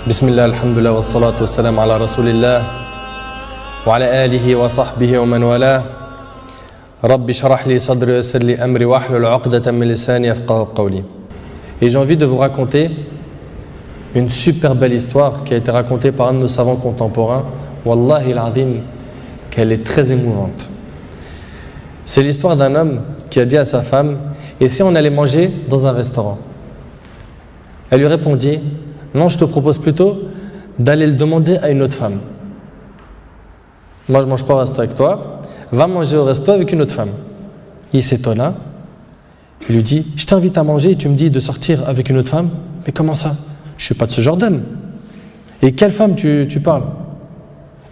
بسم الله الحمد لله والصلاة والسلام على رسول الله وعلى آله وصحبه ومن والاه رب اشرح لي صدري ويسر لي أمري واحلل عقدة من لساني يفقهوا قولي. Et j'ai envie de vous raconter une super belle histoire qui a été racontée par un de nos savants contemporains. Wallahi al-azim, qu'elle est très émouvante. C'est l'histoire d'un homme qui a dit à sa femme: et si on allait manger dans un restaurant? Elle lui répondit: non, je te propose plutôt d'aller le demander à une autre femme. Moi, je ne mange pas au resto avec toi, va manger au resto avec une autre femme. Il s'étonna, il lui dit: je t'invite à manger et tu me dis de sortir avec une autre femme? Mais comment ça? Je ne suis pas de ce genre d'homme. Et quelle femme tu parles?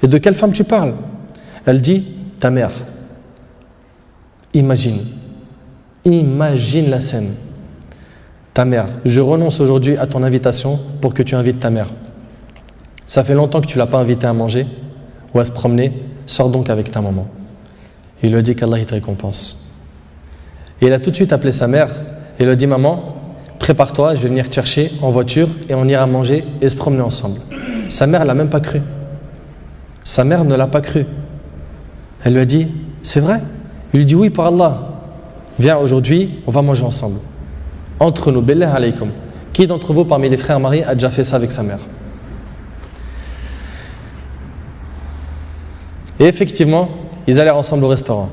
Et de quelle femme tu parles? Elle dit: ta mère. Imagine la scène. Ta mère, je renonce aujourd'hui à ton invitation pour que tu invites ta mère. Ça fait longtemps que tu ne l'as pas invitée à manger ou à se promener, sors donc avec ta maman. Il lui a dit qu'Allah il te récompense. Et il a tout de suite appelé sa mère et lui a dit: maman, prépare-toi, je vais venir te chercher en voiture et on ira manger et se promener ensemble. Sa mère ne l'a même pas cru. Sa mère ne l'a pas cru. Elle lui a dit: c'est vrai? Il lui dit: oui, par Allah. Viens, aujourd'hui, on va manger ensemble. Entre nous, billah alaykum. Qui d'entre vous, parmi les frères mariés, a déjà fait ça avec sa mère? Et effectivement, ils allèrent ensemble au restaurant.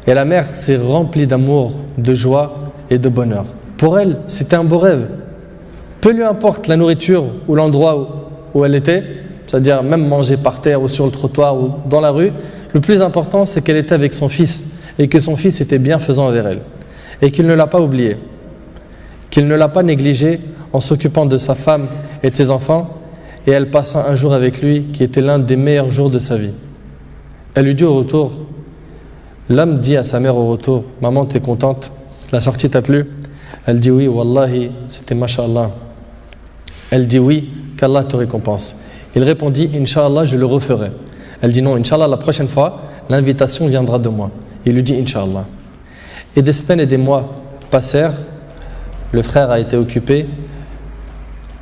Et la mère s'est remplie d'amour, de joie et de bonheur. Pour elle, c'était un beau rêve. Peu lui importe la nourriture ou l'endroit où elle était, c'est-à-dire même manger par terre ou sur le trottoir ou dans la rue, le plus important, c'est qu'elle était avec son fils et que son fils était bienfaisant envers elle. Et qu'il ne l'a pas oublié, qu'il ne l'a pas négligé en s'occupant de sa femme et de ses enfants, et elle passa un jour avec lui qui était l'un des meilleurs jours de sa vie. Elle lui dit au retour, l'homme dit à sa mère au retour: maman, t'es contente? La sortie t'a plu? Elle dit: oui, wallahi, c'était masha'Allah. Elle dit: oui, qu'Allah te récompense. Il répondit: Inch'Allah, je le referai. Elle dit: non, Inch'Allah, la prochaine fois, l'invitation viendra de moi. Il lui dit: Inch'Allah. Et des semaines et des mois passèrent, le frère a été occupé,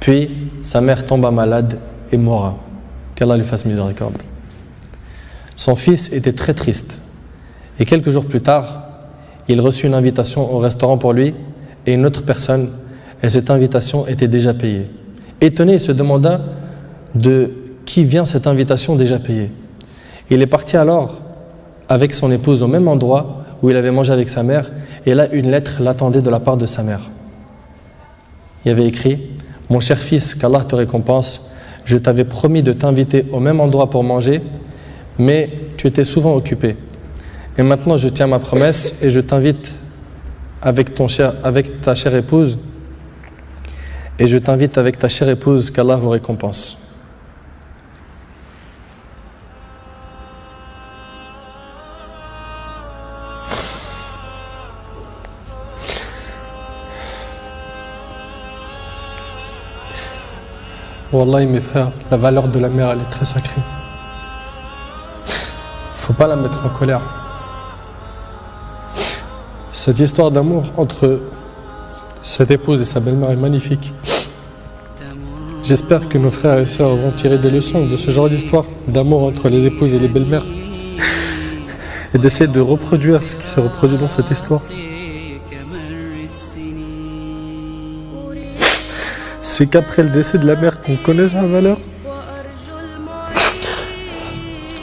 puis sa mère tomba malade et mourra. Qu'Allah lui fasse miséricorde. Son fils était très triste. Et quelques jours plus tard, il reçut une invitation au restaurant pour lui et une autre personne, et cette invitation était déjà payée. Étonné, il se demanda de qui vient cette invitation déjà payée. Il est parti alors avec son épouse au même endroit où il avait mangé avec sa mère, et là une lettre l'attendait de la part de sa mère. Il y avait écrit: mon cher fils, qu'Allah te récompense, je t'avais promis de t'inviter au même endroit pour manger, mais tu étais souvent occupé. Et maintenant je tiens ma promesse et je t'invite avec ta chère épouse, et je t'invite avec ta chère épouse, qu'Allah vous récompense. Wallahi mes frères, la valeur de la mère elle est très sacrée. Faut pas la mettre en colère. Cette histoire d'amour entre cette épouse et sa belle-mère est magnifique. J'espère que nos frères et sœurs vont tirer des leçons de ce genre d'histoire d'amour entre les épouses et les belles-mères et d'essayer de reproduire ce qui s'est reproduit dans cette histoire. C'est qu'après le décès de la mère qu'on connaît sa valeur.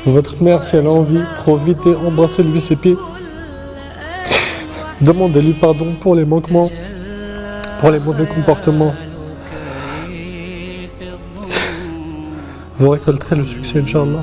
Votre mère, si elle a envie, profitez, embrassez-lui ses pieds. Demandez-lui pardon pour les manquements, pour les mauvais comportements. Vous récolterez le succès, Inch'Allah.